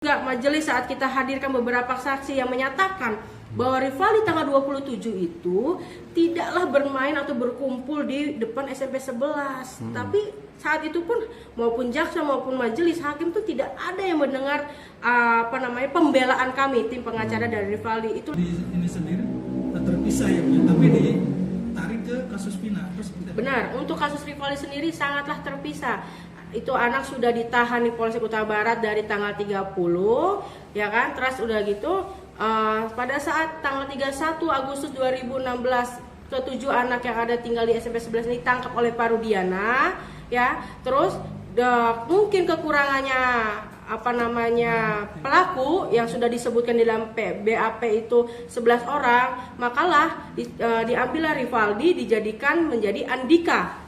Juga majelis saat kita hadirkan beberapa saksi yang menyatakan bahwa Rivaldi tanggal 27 itu tidaklah bermain atau berkumpul di depan SMP 11. Tapi saat itu pun maupun jaksa maupun majelis hakim itu tidak ada yang mendengar pembelaan kami tim pengacara dari Rivaldi itu. Ini sendiri terpisah ya, tapi ditarik ke kasus Vina. Benar, untuk kasus Rivaldi sendiri sangatlah terpisah. Itu anak sudah ditahan di Polsek Utara Barat dari tanggal 30, ya kan? Terus udah gitu pada saat tanggal 31 Agustus 2016 ketujuh anak yang ada tinggal di SMP 11 ini ditangkap oleh Pak Rudiana, ya. Terus mungkin kekurangannya pelaku yang sudah disebutkan di dalam BAP itu 11 orang, makalah diambillah Rivaldi dijadikan menjadi Andika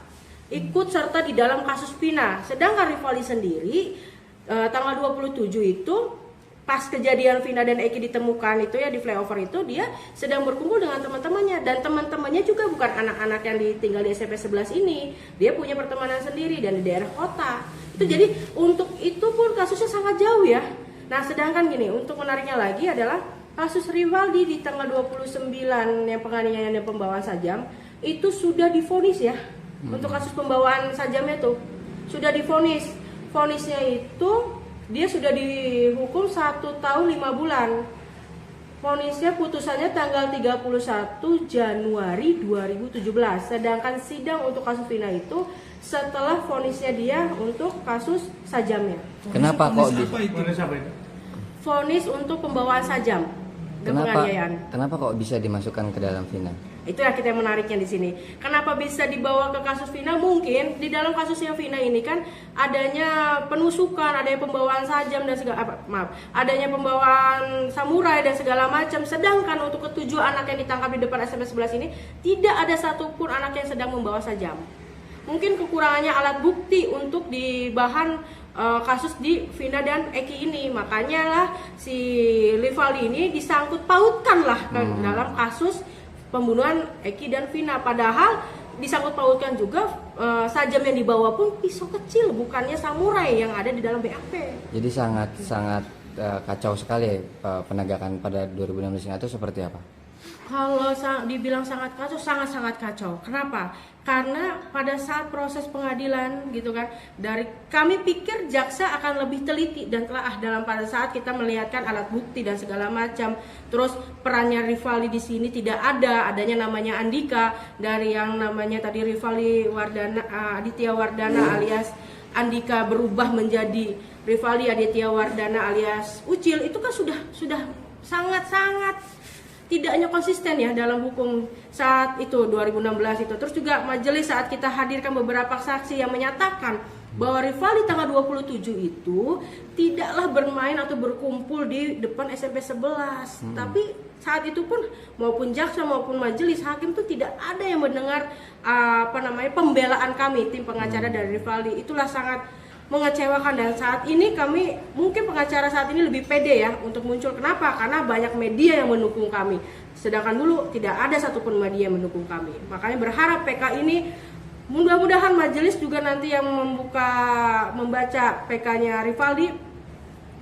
ikut serta di dalam kasus Vina. Sedangkan Rivaldi sendiri tanggal 27 itu pas kejadian Vina dan Eki ditemukan itu ya di flyover itu, dia sedang berkumpul dengan teman-temannya, dan teman-temannya juga bukan anak-anak yang tinggal di SMP 11 ini. Dia punya pertemanan sendiri dan di daerah kota. Itu jadi untuk itu pun kasusnya sangat jauh ya. Nah, sedangkan gini, untuk menariknya lagi adalah kasus Rivaldi di tanggal 29 yang penganiayaan dan pembawaan sajam itu sudah divonis ya. Untuk kasus pembawaan sajamnya tuh sudah divonis. Vonisnya itu dia sudah dihukum 1 tahun 5 bulan. Vonisnya putusannya tanggal 31 Januari 2017. Sedangkan sidang untuk kasus Vina itu setelah vonisnya dia untuk kasus sajamnya. Kenapa kok Vonis untuk pembawaan sajam dan penganiayaan. Kenapa kok bisa dimasukkan ke dalam Vina? Itu ya kita yang menariknya di sini. Kenapa bisa dibawa ke kasus Vina? Mungkin di dalam kasusnya Vina ini kan adanya penusukan, adanya pembawaan sajam dan adanya pembawaan samurai dan segala macam. Sedangkan untuk ketujuh anak yang ditangkap di depan SMP 11 ini tidak ada satupun anak yang sedang membawa sajam. Mungkin kekurangannya alat bukti untuk di bahan kasus di Vina dan Eki ini. Makanya lah si Rivaldi ini disangkut pautkan lah ke dalam kasus pembunuhan Eki dan Vina, padahal disangkut pautkan juga sajam yang dibawa pun pisau kecil, bukannya samurai yang ada di dalam BAP. Jadi sangat kacau sekali penegakan pada 2016 itu seperti apa? Kalau dibilang sangat kacau, sangat kacau. Kenapa? Karena pada saat proses pengadilan gitu kan, dari kami pikir jaksa akan lebih teliti dan telaah dalam pada saat kita melihatkan alat bukti dan segala macam. Terus perannya Rivaldi di sini tidak adanya namanya Andika dari yang namanya tadi Rivaldi Aditya Wardana alias Andika berubah menjadi Rivaldi Aditya Wardana alias Ucil. Itu kan sudah sangat tidaknya konsisten ya dalam hukum saat itu 2016 itu. Terus juga majelis saat kita hadirkan beberapa saksi yang menyatakan bahwa Rivaldi tanggal 27 itu tidaklah bermain atau berkumpul di depan SMP 11. Tapi saat itu pun maupun jaksa maupun majelis hakim itu tidak ada yang mendengar pembelaan kami tim pengacara dari Rivaldi. Itulah sangat mengecewakan, dan saat ini kami mungkin pengacara saat ini lebih pede ya untuk muncul. Kenapa? Karena banyak media yang mendukung kami, sedangkan dulu tidak ada satupun media yang mendukung kami. Makanya berharap PK ini mudah-mudahan majelis juga nanti yang membaca PK-nya Rivaldi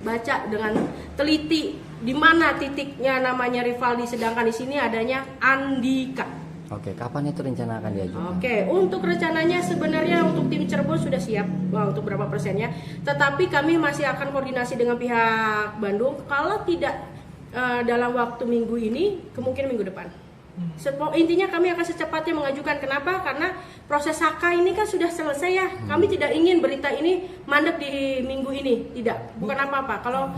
baca dengan teliti di mana titiknya namanya Rivaldi, sedangkan di sini adanya Andika. Oke, kapan itu rencana akan diajukan? Oke, untuk rencananya sebenarnya untuk tim Cirebon sudah siap untuk berapa persennya. Tetapi kami masih akan koordinasi dengan pihak Bandung. Kalau tidak dalam waktu minggu ini, kemungkinan minggu depan. Intinya kami akan secepatnya mengajukan. Kenapa? Karena proses HK ini kan sudah selesai ya. Kami tidak ingin berita ini mandek di minggu ini. Tidak, bukan apa-apa. Kalau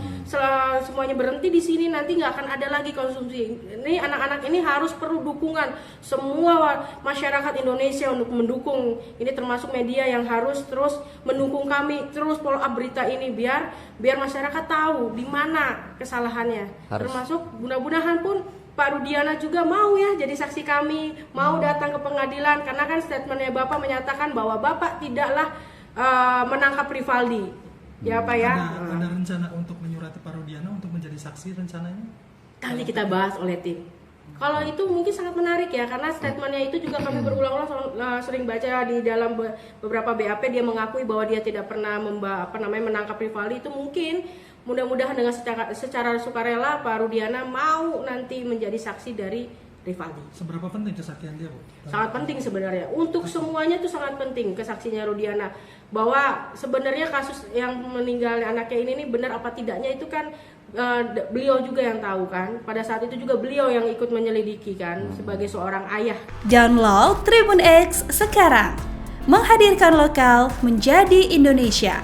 semuanya berhenti di sini nanti nggak akan ada lagi konsumsi. Ini anak-anak ini harus perlu dukungan semua masyarakat Indonesia untuk mendukung. Ini termasuk media yang harus terus mendukung kami, terus follow up berita ini biar masyarakat tahu di mana kesalahannya. Termasuk mudah-mudahan pun Pak Rudiana juga mau ya jadi saksi kami, mau datang ke pengadilan, karena kan statementnya Bapak menyatakan bahwa Bapak tidaklah menangkap Rivaldi. Ya Pak ya. Ada rencana untuk menyurati Pak Rudiana untuk menjadi saksi rencananya? Nanti kita bahas oleh tim. Kalau itu mungkin sangat menarik ya, karena statementnya itu juga kami berulang-ulang sering baca di dalam beberapa BAP, dia mengakui bahwa dia tidak pernah menangkap Rivaldi. Itu mungkin mudah-mudahan dengan secara sukarela Pak Rudiana mau nanti menjadi saksi dari Rivaldi. Seberapa penting kesaksian dia, Bu? Sangat penting sebenarnya. Untuk semuanya itu sangat penting kesaksiannya Rudiana. Bahwa sebenarnya kasus yang meninggalnya anaknya ini benar apa tidaknya itu kan beliau juga yang tahu kan. Pada saat itu juga beliau yang ikut menyelidiki kan sebagai seorang ayah. Download Tribun X sekarang. Menghadirkan lokal menjadi Indonesia.